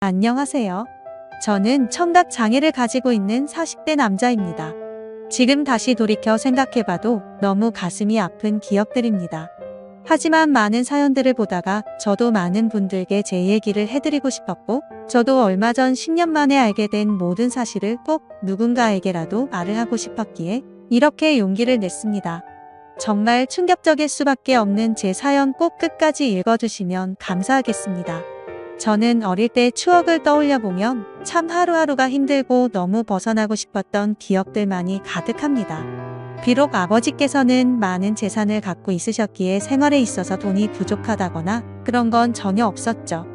안녕하세요. 저는 청각 장애를 가지고 있는 40대 남자입니다. 지금 다시 돌이켜 생각해봐도 너무 가슴이 아픈 기억들입니다. 하지만 많은 사연들을 보다가 저도 많은 분들께 제 얘기를 해드리고 싶었고, 저도 얼마 전 10년 만에 알게 된 모든 사실을 꼭 누군가에게라도 말을 하고 싶었기에 이렇게 용기를 냈습니다. 정말 충격적일 수밖에 없는 제 사연 꼭 끝까지 읽어주시면 감사하겠습니다. 저는 어릴 때 추억을 떠올려 보면 참 하루하루가 힘들고 너무 벗어나고 싶었던 기억들만이 가득합니다. 비록 아버지께서는 많은 재산을 갖고 있으셨기에 생활에 있어서 돈이 부족하다거나 그런 건 전혀 없었죠.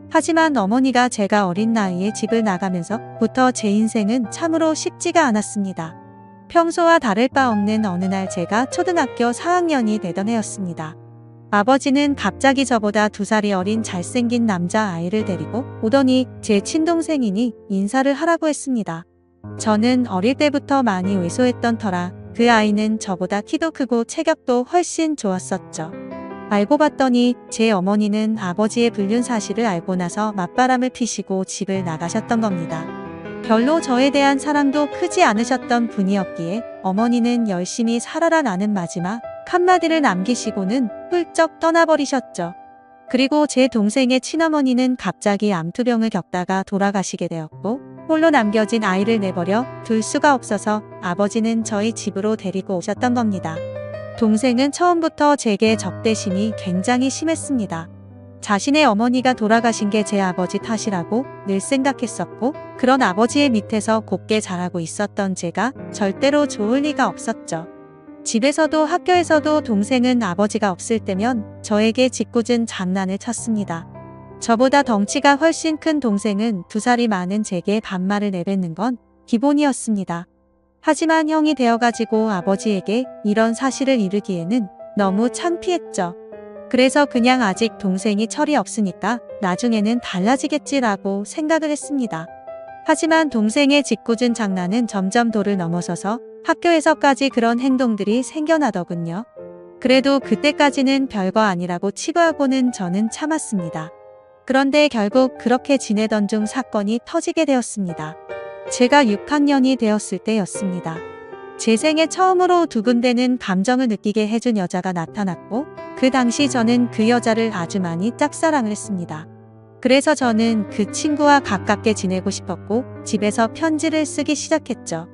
하지만 어머니가 제가 어린 나이에 집을 나가면서부터 제 인생은 참으로 쉽지가 않았습니다. 평소와 다를 바 없는 어느 날 제가 초등학교 4학년이 되던 해였습니다. 아버지는 갑자기 저보다 2살이 어린 잘생긴 남자아이를 데리고 오더니 제 친동생이니 인사를 하라고 했습니다. 저는 어릴 때부터 많이 왜소했던 터라 그 아이는 저보다 키도 크고 체격도 훨씬 좋았었죠. 알고 봤더니 제 어머니는 아버지의 불륜 사실을 알고 나서 맞바람을 피시고 집을 나가셨던 겁니다. 별로 저에 대한 사랑도 크지 않으셨던 분이었기에 어머니는 열심히 살아라라는 마지막 한마디를 남기시고는 훌쩍 떠나버리셨죠. 그리고 제 동생의 친어머니는 갑자기 암투병을 겪다가 돌아가시게 되었고, 홀로 남겨진 아이를 내버려 둘 수가 없어서 아버지는 저희 집으로 데리고 오셨던 겁니다. 동생은 처음부터 제게 적대심이 굉장히 심했습니다. 자신의 어머니가 돌아가신 게 제 아버지 탓이라고 늘 생각했었고, 그런 아버지의 밑에서 곱게 자라고 있었던 제가 절대로 좋을 리가 없었죠. 집에서도 학교에서도 동생은 아버지가 없을 때면 저에게 짓궂은 장난을 쳤습니다. 저보다 덩치가 훨씬 큰 동생은 2살이 많은 제게 반말을 내뱉는 건 기본이었습니다. 하지만 형이 되어가지고 아버지에게 이런 사실을 이르기에는 너무 창피했죠. 그래서 그냥 아직 동생이 철이 없으니까 나중에는 달라지겠지라고 생각을 했습니다. 하지만 동생의 짓궂은 장난은 점점 도를 넘어서서 학교에서까지 그런 행동들이 생겨나더군요. 그래도 그때까지는 별거 아니라고 치부하고는 저는 참았습니다. 그런데 결국 그렇게 지내던 중 사건이 터지게 되었습니다. 제가 6학년이 되었을 때였습니다. 제 생에 처음으로 두근대는 감정을 느끼게 해준 여자가 나타났고, 그 당시 저는 그 여자를 아주 많이 짝사랑을 했습니다. 그래서 저는 그 친구와 가깝게 지내고 싶었고 집에서 편지를 쓰기 시작했죠.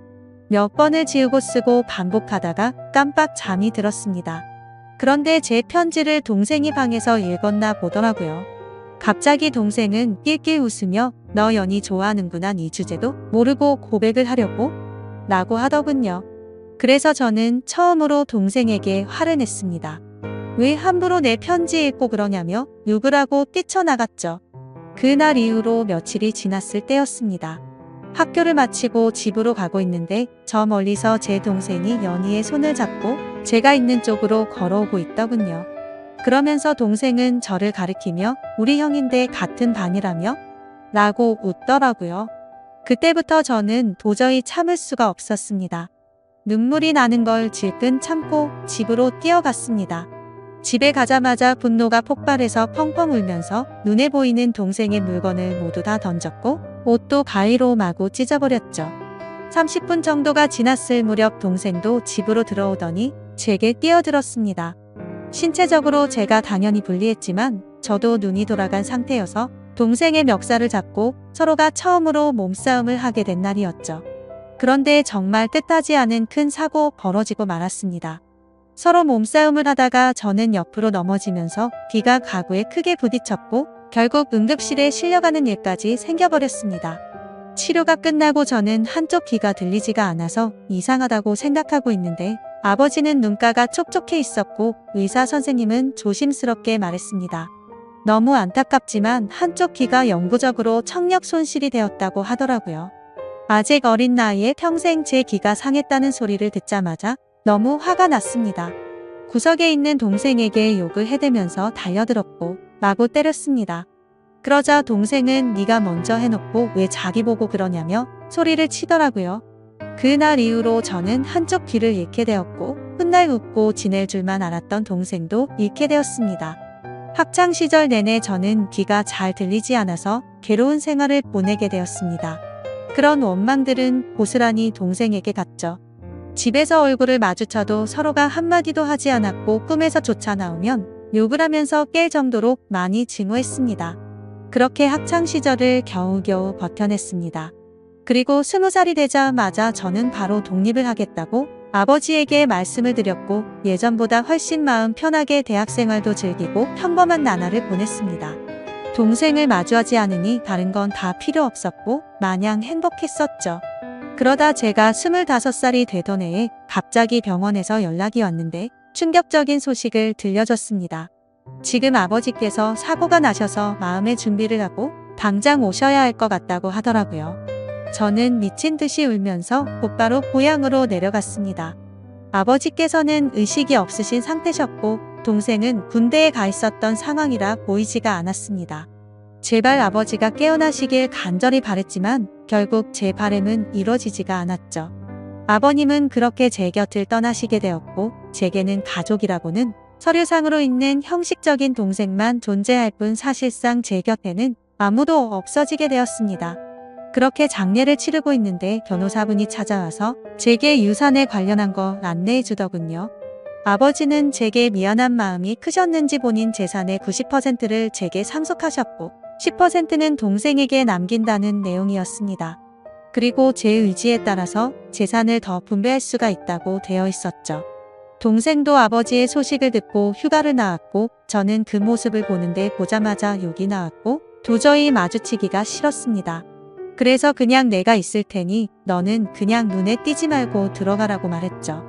몇 번을 지우고 쓰고 반복하다가 깜빡 잠이 들었습니다. 그런데 제 편지를 동생이 방에서 읽었나 보더라고요. 갑자기 동생은 낄낄 웃으며 너 연희 좋아하는구나 이 주제도 모르고 고백을 하려고? 라고 하더군요. 그래서 저는 처음으로 동생에게 화를 냈습니다. 왜 함부로 내 편지 읽고 그러냐며 욕을 하고 뛰쳐나갔죠. 그날 이후로 며칠이 지났을 때였습니다. 학교를 마치고 집으로 가고 있는데 저 멀리서 제 동생이 연희의 손을 잡고 제가 있는 쪽으로 걸어오고 있더군요. 그러면서 동생은 저를 가리키며 우리 형인데 같은 반이라며? 라고 웃더라고요. 그때부터 저는 도저히 참을 수가 없었습니다. 눈물이 나는 걸 질끈 참고 집으로 뛰어갔습니다. 집에 가자마자 분노가 폭발해서 펑펑 울면서 눈에 보이는 동생의 물건을 모두 다 던졌고 옷도 가위로 마구 찢어버렸죠. 30분 정도가 지났을 무렵 동생도 집으로 들어오더니 제게 뛰어들었습니다. 신체적으로 제가 당연히 불리했지만 저도 눈이 돌아간 상태여서 동생의 멱살을 잡고 서로가 처음으로 몸싸움을 하게 된 날이었죠. 그런데 정말 뜻하지 않은 큰 사고 벌어지고 말았습니다. 서로 몸싸움을 하다가 저는 옆으로 넘어지면서 귀가 가구에 크게 부딪혔고 결국 응급실에 실려가는 일까지 생겨버렸습니다. 치료가 끝나고 저는 한쪽 귀가 들리지가 않아서 이상하다고 생각하고 있는데 아버지는 눈가가 촉촉해 있었고 의사 선생님은 조심스럽게 말했습니다. 너무 안타깝지만 한쪽 귀가 영구적으로 청력 손실이 되었다고 하더라고요. 아직 어린 나이에 평생 제 귀가 상했다는 소리를 듣자마자 너무 화가 났습니다. 구석에 있는 동생에게 욕을 해대면서 달려들었고 마구 때렸습니다. 그러자 동생은 네가 먼저 해놓고 왜 자기 보고 그러냐며 소리를 치더라고요. 그날 이후로 저는 한쪽 귀를 잃게 되었고 훗날 웃고 지낼 줄만 알았던 동생도 잃게 되었습니다. 학창 시절 내내 저는 귀가 잘 들리지 않아서 괴로운 생활을 보내게 되었습니다. 그런 원망들은 고스란히 동생에게 갔죠. 집에서 얼굴을 마주쳐도 서로가 한마디도 하지 않았고 꿈에서 쫓아 나오면 욕을 하면서 깰 정도로 많이 증오했습니다. 그렇게 학창 시절을 겨우겨우 버텨냈습니다. 그리고 20살이 되자마자 저는 바로 독립을 하겠다고 아버지에게 말씀을 드렸고 예전보다 훨씬 마음 편하게 대학생활도 즐기고 평범한 나날을 보냈습니다. 동생을 마주하지 않으니 다른 건 다 필요 없었고 마냥 행복했었죠. 그러다 제가 25살이 되던 해에 갑자기 병원에서 연락이 왔는데 충격적인 소식을 들려줬습니다. 지금 아버지께서 사고가 나셔서 마음의 준비를 하고 당장 오셔야 할 것 같다고 하더라고요. 저는 미친 듯이 울면서 곧바로 고향으로 내려갔습니다. 아버지께서는 의식이 없으신 상태셨고 동생은 군대에 가 있었던 상황이라 보이지가 않았습니다. 제발 아버지가 깨어나시길 간절히 바랬지만 결국 제 바람은 이루어지지가 않았죠. 아버님은 그렇게 제 곁을 떠나시게 되었고 제게는 가족이라고는 서류상으로 있는 형식적인 동생만 존재할 뿐 사실상 제 곁에는 아무도 없어지게 되었습니다. 그렇게 장례를 치르고 있는데 변호사분이 찾아와서 제게 유산에 관련한 거 안내해 주더군요. 아버지는 제게 미안한 마음이 크셨는지 본인 재산의 90%를 제게 상속하셨고 10%는 동생에게 남긴다는 내용이었습니다. 그리고 제 의지에 따라서 재산을 더 분배할 수가 있다고 되어 있었죠. 동생도 아버지의 소식을 듣고 휴가를 나왔고 저는 그 모습을 보는데 보자마자 욕이 나왔고 도저히 마주치기가 싫었습니다. 그래서 그냥 내가 있을 테니 너는 그냥 눈에 띄지 말고 들어가라고 말했죠.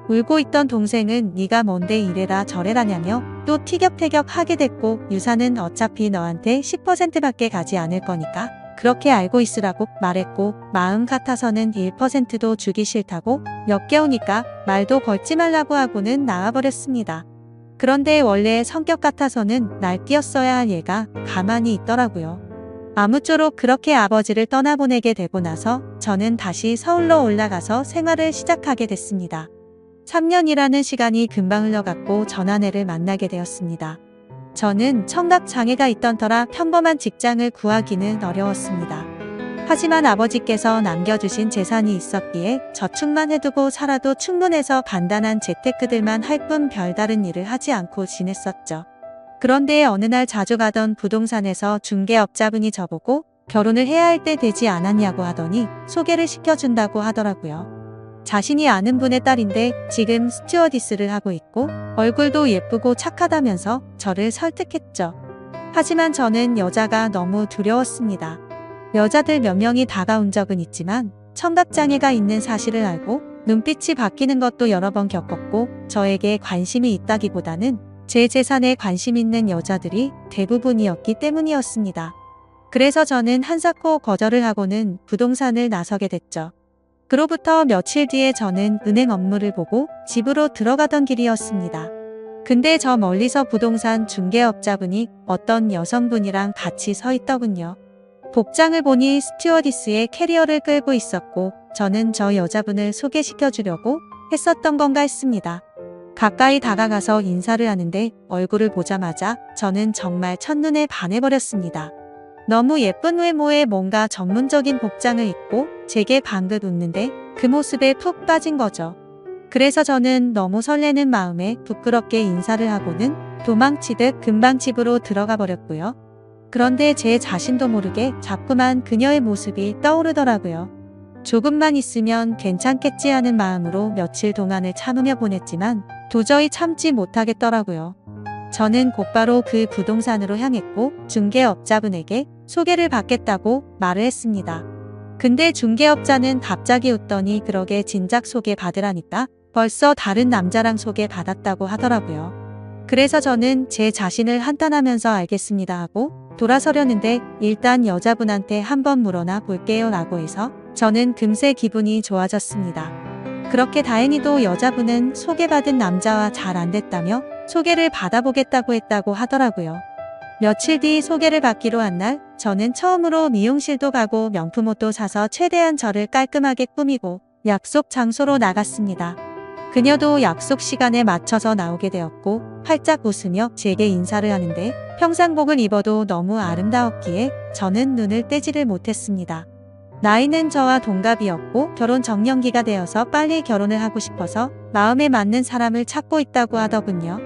울고 있던 동생은 네가 뭔데 이래라 저래라냐며 또 티격태격 하게 됐고 유산은 어차피 너한테 10%밖에 가지 않을 거니까 그렇게 알고 있으라고 말했고 마음 같아서는 1%도 주기 싫다고 역겨우니까 말도 걸지 말라고 하고는 나와버렸습니다. 그런데 원래 성격 같아서는 날 끼었어야 할 얘가 가만히 있더라고요. 아무쪼록 그렇게 아버지를 떠나보내게 되고 나서 저는 다시 서울로 올라가서 생활을 시작하게 됐습니다. 3년이라는 시간이 금방 흘러갔고 전 아내를 만나게 되었습니다. 저는 청각 장애가 있던 터라 평범한 직장을 구하기는 어려웠습니다. 하지만 아버지께서 남겨주신 재산이 있었기에 저축만 해두고 살아도 충분해서 간단한 재테크들만 할 뿐 별다른 일을 하지 않고 지냈었죠. 그런데 어느 날 자주 가던 부동산에서 중개업자분이 저보고 결혼을 해야 할 때 되지 않았냐고 하더니 소개를 시켜준다고 하더라고요. 자신이 아는 분의 딸인데 지금 스튜어디스를 하고 있고 얼굴도 예쁘고 착하다면서 저를 설득했죠. 하지만 저는 여자가 너무 두려웠습니다. 여자들 몇 명이 다가온 적은 있지만 청각장애가 있는 사실을 알고 눈빛이 바뀌는 것도 여러 번 겪었고 저에게 관심이 있다기보다는 제 재산에 관심 있는 여자들이 대부분이었기 때문이었습니다. 그래서 저는 한사코 거절을 하고는 부동산을 나서게 됐죠. 그로부터 며칠 뒤에 저는 은행 업무를 보고 집으로 들어가던 길이었습니다. 근데 저 멀리서 부동산 중개업자분이 어떤 여성분이랑 같이 서 있더군요. 복장을 보니 스튜어디스의 캐리어를 끌고 있었고 저는 저 여자분을 소개시켜 주려고 했었던 건가 했습니다. 가까이 다가가서 인사를 하는데 얼굴을 보자마자 저는 정말 첫눈에 반해버렸습니다. 너무 예쁜 외모에 뭔가 전문적인 복장을 입고 제게 방긋 웃는데 그 모습에 푹 빠진 거죠. 그래서 저는 너무 설레는 마음에 부끄럽게 인사를 하고는 도망치듯 금방 집으로 들어가 버렸고요. 그런데 제 자신도 모르게 자꾸만 그녀의 모습이 떠오르더라고요. 조금만 있으면 괜찮겠지 하는 마음으로 며칠 동안을 참으며 보냈지만 도저히 참지 못하겠더라고요. 저는 곧바로 그 부동산으로 향했고 중개업자분에게 소개를 받겠다고 말을 했습니다. 근데 중개업자는 갑자기 웃더니 그러게 진작 소개받으라니까 벌써 다른 남자랑 소개받았다고 하더라고요. 그래서 저는 제 자신을 한탄하면서 알겠습니다 하고 돌아서려는데 일단 여자분한테 한번 물어나 볼게요 라고 해서 저는 금세 기분이 좋아졌습니다. 그렇게 다행히도 여자분은 소개받은 남자와 잘 안 됐다며 소개를 받아보겠다고 했다고 하더라고요. 며칠 뒤 소개를 받기로 한 날 저는 처음으로 미용실도 가고 명품 옷도 사서 최대한 저를 깔끔하게 꾸미고 약속 장소로 나갔습니다. 그녀도 약속 시간에 맞춰서 나오게 되었고 활짝 웃으며 제게 인사를 하는데 평상복을 입어도 너무 아름다웠기에 저는 눈을 떼지를 못했습니다. 나이는 저와 동갑이었고 결혼 정년기가 되어서 빨리 결혼을 하고 싶어서 마음에 맞는 사람을 찾고 있다고 하더군요.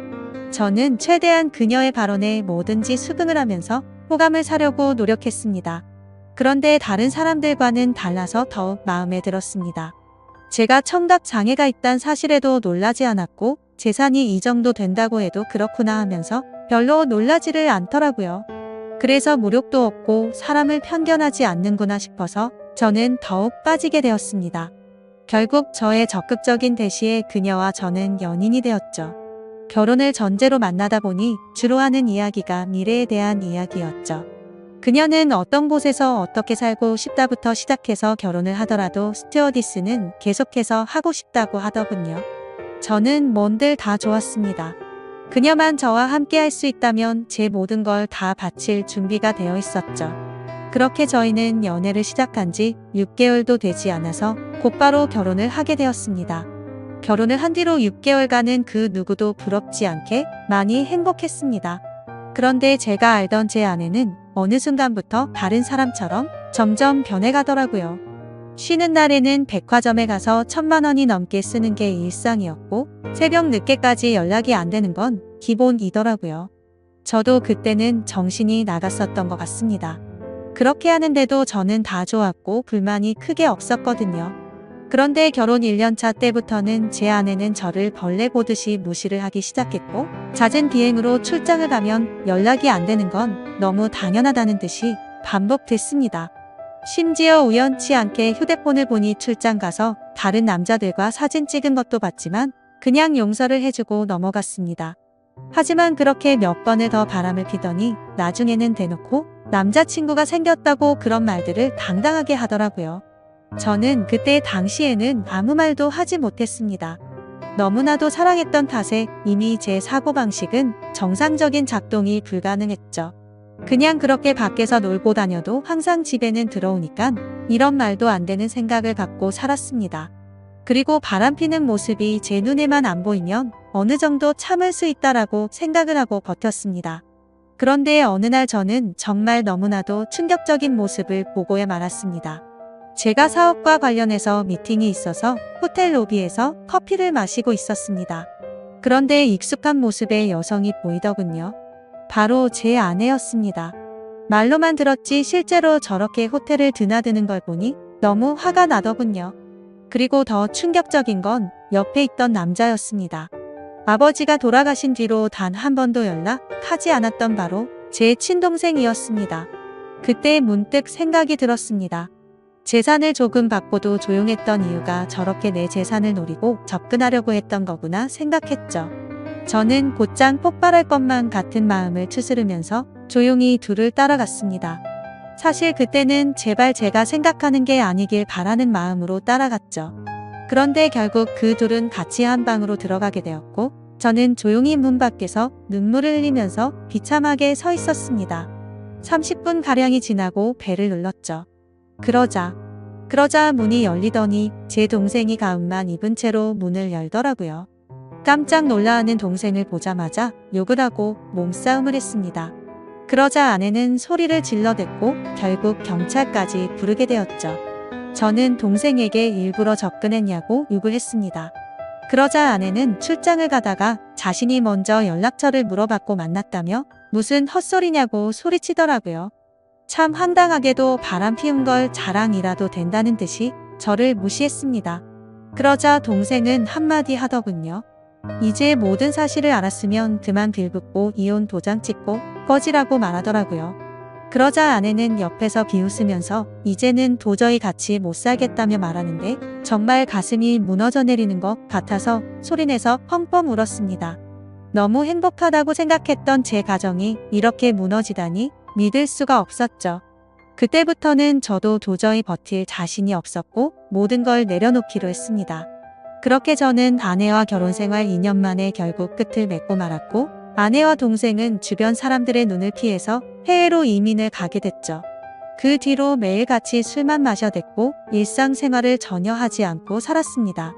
저는 최대한 그녀의 발언에 뭐든지 수긍을 하면서 호감을 사려고 노력했습니다. 그런데 다른 사람들과는 달라서 더욱 마음에 들었습니다. 제가 청각 장애가 있다는 사실에도 놀라지 않았고 재산이 이 정도 된다고 해도 그렇구나 하면서 별로 놀라지를 않더라고요. 그래서 무력도 없고 사람을 편견하지 않는구나 싶어서 저는 더욱 빠지게 되었습니다. 결국 저의 적극적인 대시에 그녀와 저는 연인이 되었죠. 결혼을 전제로 만나다 보니 주로 하는 이야기가 미래에 대한 이야기였죠. 그녀는 어떤 곳에서 어떻게 살고 싶다부터 시작해서 결혼을 하더라도 스튜어디스는 계속해서 하고 싶다고 하더군요. 저는 뭔들 다 좋았습니다. 그녀만 저와 함께 할 수 있다면 제 모든 걸 다 바칠 준비가 되어 있었죠. 그렇게 저희는 연애를 시작한 지 6개월도 되지 않아서 곧바로 결혼을 하게 되었습니다. 결혼을 한 뒤로 6개월간은 그 누구도 부럽지 않게 많이 행복했습니다. 그런데 제가 알던 제 아내는 어느 순간부터 다른 사람처럼 점점 변해가더라고요. 쉬는 날에는 백화점에 가서 1,000만 원이 넘게 쓰는 게 일상이었고 새벽 늦게까지 연락이 안 되는 건 기본이더라고요. 저도 그때는 정신이 나갔었던 것 같습니다. 그렇게 하는데도 저는 다 좋았고 불만이 크게 없었거든요. 그런데 결혼 1년차 때부터는 제 아내는 저를 벌레 보듯이 무시를 하기 시작했고 잦은 비행으로 출장을 가면 연락이 안 되는 건 너무 당연하다는 듯이 반복됐습니다. 심지어 우연치 않게 휴대폰을 보니 출장 가서 다른 남자들과 사진 찍은 것도 봤지만 그냥 용서를 해주고 넘어갔습니다. 하지만 그렇게 몇 번을 더 바람을 피더니 나중에는 대놓고 남자친구가 생겼다고 그런 말들을 당당하게 하더라고요. 저는 그때 당시에는 아무 말도 하지 못했습니다. 너무나도 사랑했던 탓에 이미 제 사고방식은 정상적인 작동이 불가능했죠. 그냥 그렇게 밖에서 놀고 다녀도 항상 집에는 들어오니까 이런 말도 안 되는 생각을 갖고 살았습니다. 그리고 바람피는 모습이 제 눈에만 안 보이면 어느 정도 참을 수 있다라고 생각을 하고 버텼습니다. 그런데 어느 날 저는 정말 너무나도 충격적인 모습을 보고야 말았습니다. 제가 사업과 관련해서 미팅이 있어서 호텔 로비에서 커피를 마시고 있었습니다. 그런데 익숙한 모습의 여성이 보이더군요. 바로 제 아내였습니다. 말로만 들었지 실제로 저렇게 호텔을 드나드는 걸 보니 너무 화가 나더군요. 그리고 더 충격적인 건 옆에 있던 남자였습니다. 아버지가 돌아가신 뒤로 단 한 번도 연락하지 않았던 바로 제 친동생이었습니다. 그때 문득 생각이 들었습니다. 재산을 조금 받고도 조용했던 이유가 저렇게 내 재산을 노리고 접근하려고 했던 거구나 생각했죠. 저는 곧장 폭발할 것만 같은 마음을 추스르면서 조용히 둘을 따라갔습니다. 사실 그때는 제발 제가 생각하는 게 아니길 바라는 마음으로 따라갔죠. 그런데 결국 그 둘은 같이 한 방으로 들어가게 되었고 저는 조용히 문 밖에서 눈물을 흘리면서 비참하게 서 있었습니다. 30분가량이 지나고 벨을 눌렀죠. 그러자 문이 열리더니 제 동생이 가운만 입은 채로 문을 열더라고요. 깜짝 놀라하는 동생을 보자마자 욕을 하고 몸싸움을 했습니다. 그러자 아내는 소리를 질러댔고 결국 경찰까지 부르게 되었죠. 저는 동생에게 일부러 접근했냐고 욕을 했습니다. 그러자 아내는 출장을 가다가 자신이 먼저 연락처를 물어봤고 만났다며 무슨 헛소리냐고 소리치더라고요. 참 황당하게도 바람 피운 걸 자랑이라도 된다는 듯이 저를 무시했습니다. 그러자 동생은 한마디 하더군요. 이제 모든 사실을 알았으면 그만 빌붙고 이혼 도장 찍고 꺼지라고 말하더라고요. 그러자 아내는 옆에서 비웃으면서 이제는 도저히 같이 못 살겠다며 말하는데 정말 가슴이 무너져 내리는 것 같아서 소리내서 펑펑 울었습니다. 너무 행복하다고 생각했던 제 가정이 이렇게 무너지다니 믿을 수가 없었죠. 그때부터는 저도 도저히 버틸 자신이 없었고 모든 걸 내려놓기로 했습니다. 그렇게 저는 아내와 결혼생활 2년 만에 결국 끝을 맺고 말았고 아내와 동생은 주변 사람들의 눈을 피해서 해외로 이민을 가게 됐죠. 그 뒤로 매일 같이 술만 마셔댔고 일상생활을 전혀 하지 않고 살았습니다.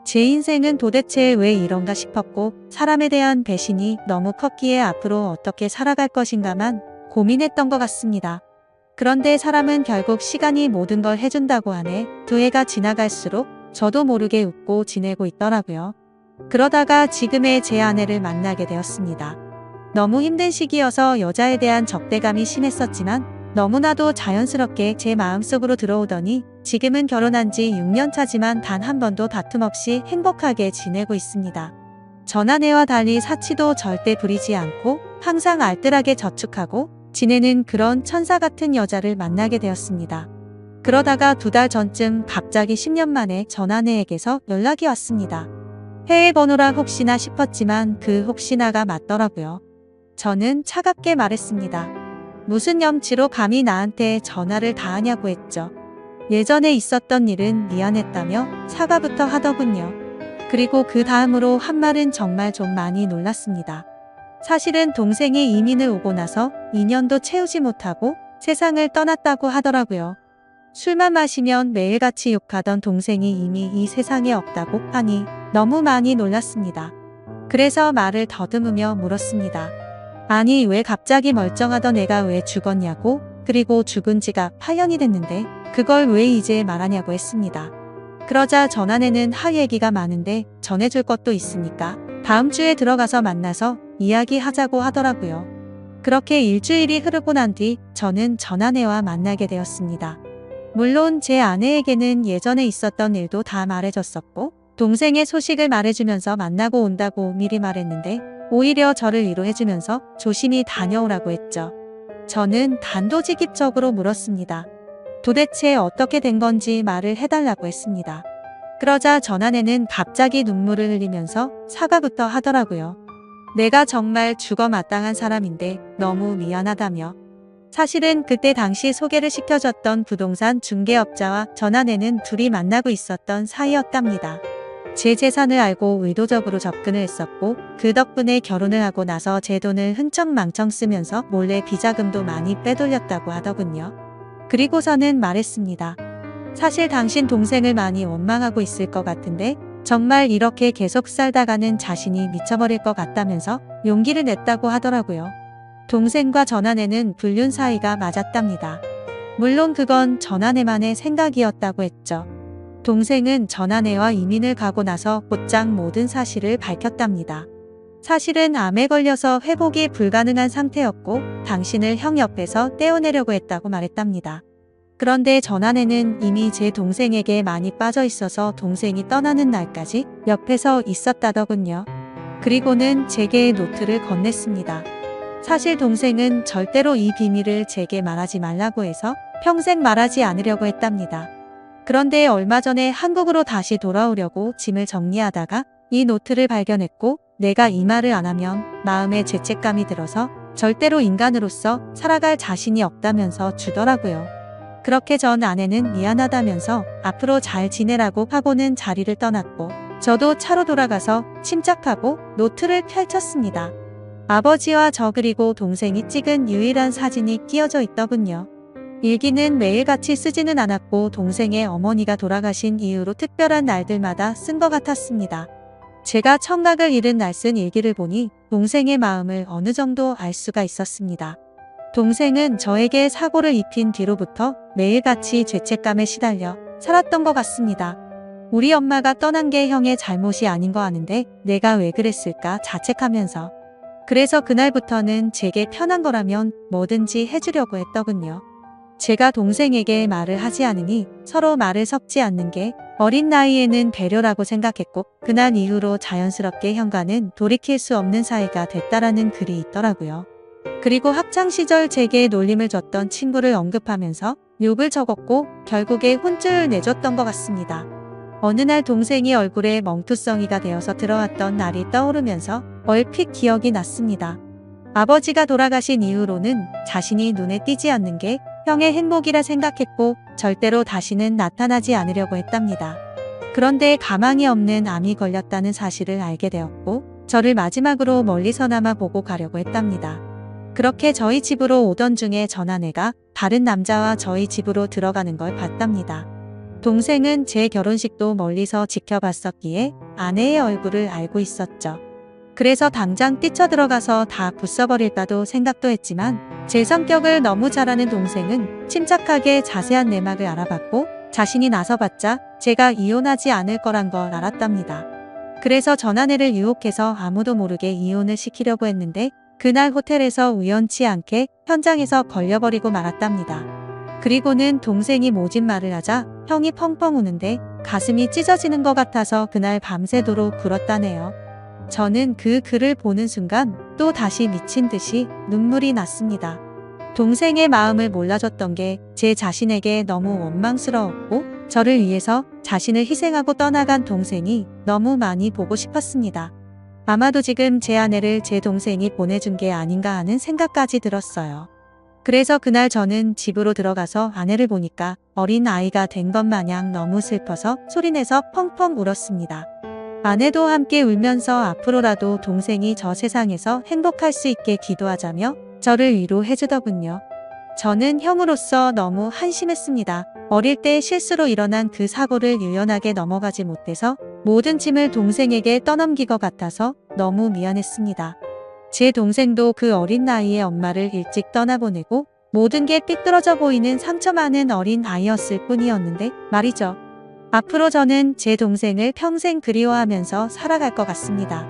제 인생은 도대체 왜 이런가 싶었고 사람에 대한 배신이 너무 컸기에 앞으로 어떻게 살아갈 것인가만 고민했던 것 같습니다. 그런데 사람은 결국 시간이 모든 걸 해준다고 하네. 2해가 지나갈수록 저도 모르게 웃고 지내고 있더라고요. 그러다가 지금의 제 아내를 만나게 되었습니다. 너무 힘든 시기여서 여자에 대한 적대감이 심했었지만 너무나도 자연스럽게 제 마음속으로 들어오더니 지금은 결혼한 지 6년 차지만 단 한 번도 다툼 없이 행복하게 지내고 있습니다. 전 아내와 달리 사치도 절대 부리지 않고 항상 알뜰하게 저축하고 지내는 그런 천사 같은 여자를 만나게 되었습니다. 그러다가 2달 전쯤 갑자기 10년 만에 전 아내에게서 연락이 왔습니다. 해외 번호라 혹시나 싶었지만 그 혹시나가 맞더라고요. 저는 차갑게 말했습니다. 무슨 염치로 감히 나한테 전화를 다 하냐고 했죠. 예전에 있었던 일은 미안했다며 사과부터 하더군요. 그리고 그 다음으로 한 말은 정말 좀 많이 놀랐습니다. 사실은 동생이 이민을 오고 나서 2년도 채우지 못하고 세상을 떠났다고 하더라고요. 술만 마시면 매일같이 욕하던 동생이 이미 이 세상에 없다고 하니 너무 많이 놀랐습니다. 그래서 말을 더듬으며 물었습니다. 아니 왜 갑자기 멀쩡하던 애가 왜 죽었냐고, 그리고 죽은 지가 8년이 됐는데 그걸 왜 이제 말하냐고 했습니다. 그러자 전 아내는 할 얘기가 많은데 전해줄 것도 있으니까 다음 주에 들어가서 만나서 이야기하자고 하더라고요. 그렇게 일주일이 흐르고 난 뒤 저는 전 아내와 만나게 되었습니다. 물론 제 아내에게는 예전에 있었던 일도 다 말해줬었고 동생의 소식을 말해주면서 만나고 온다고 미리 말했는데 오히려 저를 위로해주면서 조심히 다녀오라고 했죠. 저는 단도직입적으로 물었습니다. 도대체 어떻게 된 건지 말을 해달라고 했습니다. 그러자 전 아내는 갑자기 눈물을 흘리면서 사과부터 하더라고요. 내가 정말 죽어 마땅한 사람인데 너무 미안하다며. 사실은 그때 당시 소개를 시켜줬던 부동산 중개업자와 전 아내는 둘이 만나고 있었던 사이였답니다. 제 재산을 알고 의도적으로 접근을 했었고 그 덕분에 결혼을 하고 나서 제 돈을 흥청망청 쓰면서 몰래 비자금도 많이 빼돌렸다고 하더군요. 그리고서는 말했습니다. 사실 당신 동생을 많이 원망하고 있을 것 같은데 정말 이렇게 계속 살다가는 자신이 미쳐버릴 것 같다면서 용기를 냈다고 하더라고요. 동생과 전 아내는 불륜 사이가 맞았답니다. 물론 그건 전 아내만의 생각이었다고 했죠. 동생은 전 아내와 이민을 가고 나서 곧장 모든 사실을 밝혔답니다. 사실은 암에 걸려서 회복이 불가능한 상태였고 당신을 형 옆에서 떼어내려고 했다고 말했답니다. 그런데 전 아내는 이미 제 동생에게 많이 빠져 있어서 동생이 떠나는 날까지 옆에서 있었다더군요. 그리고는 제게 노트를 건넸습니다. 사실 동생은 절대로 이 비밀을 제게 말하지 말라고 해서 평생 말하지 않으려고 했답니다. 그런데 얼마 전에 한국으로 다시 돌아오려고 짐을 정리하다가 이 노트를 발견했고 내가 이 말을 안 하면 마음에 죄책감이 들어서 절대로 인간으로서 살아갈 자신이 없다면서 주더라고요. 그렇게 전 아내는 미안하다면서 앞으로 잘 지내라고 하고는 자리를 떠났고 저도 차로 돌아가서 침착하고 노트를 펼쳤습니다. 아버지와 저 그리고 동생이 찍은 유일한 사진이 끼어져 있더군요. 일기는 매일같이 쓰지는 않았고 동생의 어머니가 돌아가신 이후로 특별한 날들마다 쓴 것 같았습니다. 제가 청각을 잃은 날 쓴 일기를 보니 동생의 마음을 어느 정도 알 수가 있었습니다. 동생은 저에게 사고를 입힌 뒤로부터 매일같이 죄책감에 시달려 살았던 것 같습니다. 우리 엄마가 떠난 게 형의 잘못이 아닌 거 아는데 내가 왜 그랬을까 자책하면서. 그래서 그날부터는 제게 편한 거라면 뭐든지 해주려고 했더군요. 제가 동생에게 말을 하지 않으니 서로 말을 섞지 않는 게 어린 나이에는 배려라고 생각했고 그날 이후로 자연스럽게 형과는 돌이킬 수 없는 사이가 됐다라는 글이 있더라고요. 그리고 학창시절 제게 놀림을 줬던 친구를 언급하면서 욕을 적었고 결국에 혼쭐을 내줬던 것 같습니다. 어느 날 동생이 얼굴에 멍투성이가 되어서 들어왔던 날이 떠오르면서 얼핏 기억이 났습니다. 아버지가 돌아가신 이후로는 자신이 눈에 띄지 않는 게 형의 행복이라 생각했고 절대로 다시는 나타나지 않으려고 했답니다. 그런데 가망이 없는 암이 걸렸다는 사실을 알게 되었고 저를 마지막으로 멀리서나마 보고 가려고 했답니다. 그렇게 저희 집으로 오던 중에 전 아내가 다른 남자와 저희 집으로 들어가는 걸 봤답니다. 동생은 제 결혼식도 멀리서 지켜봤었기에 아내의 얼굴을 알고 있었죠. 그래서 당장 뛰쳐들어가서 다 부숴버릴까도 생각도 했지만 제 성격을 너무 잘 아는 동생은 침착하게 자세한 내막을 알아봤고 자신이 나서봤자 제가 이혼하지 않을 거란 걸 알았답니다. 그래서 전 아내를 유혹해서 아무도 모르게 이혼을 시키려고 했는데 그날 호텔에서 우연치 않게 현장에서 걸려버리고 말았답니다. 그리고는 동생이 모진 말을 하자 형이 펑펑 우는데 가슴이 찢어지는 것 같아서 그날 밤새도록 굴었다네요. 저는 그 글을 보는 순간 또 다시 미친 듯이 눈물이 났습니다. 동생의 마음을 몰라줬던 게 제 자신에게 너무 원망스러웠고 저를 위해서 자신을 희생하고 떠나간 동생이 너무 많이 보고 싶었습니다. 아마도 지금 제 아내를 제 동생이 보내준 게 아닌가 하는 생각까지 들었어요. 그래서 그날 저는 집으로 들어가서 아내를 보니까 어린 아이가 된 것 마냥 너무 슬퍼서 소리내서 펑펑 울었습니다. 아내도 함께 울면서 앞으로라도 동생이 저 세상에서 행복할 수 있게 기도하자며 저를 위로해주더군요. 저는 형으로서 너무 한심했습니다. 어릴 때 실수로 일어난 그 사고를 유연하게 넘어가지 못해서 모든 짐을 동생에게 떠넘긴 것 같아서 너무 미안했습니다. 제 동생도 그 어린 나이에 엄마를 일찍 떠나보내고 모든 게 삐뚤어져 보이는 상처 많은 어린 아이였을 뿐이었는데 말이죠. 앞으로 저는 제 동생을 평생 그리워하면서 살아갈 것 같습니다.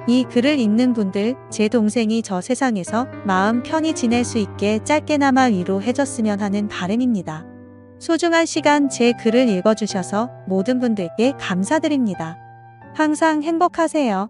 이 글을 읽는 분들, 제 동생이 저 세상에서 마음 편히 지낼 수 있게 짧게나마 위로해줬으면 하는 바람입니다. 소중한 시간 제 글을 읽어주셔서 모든 분들께 감사드립니다. 항상 행복하세요.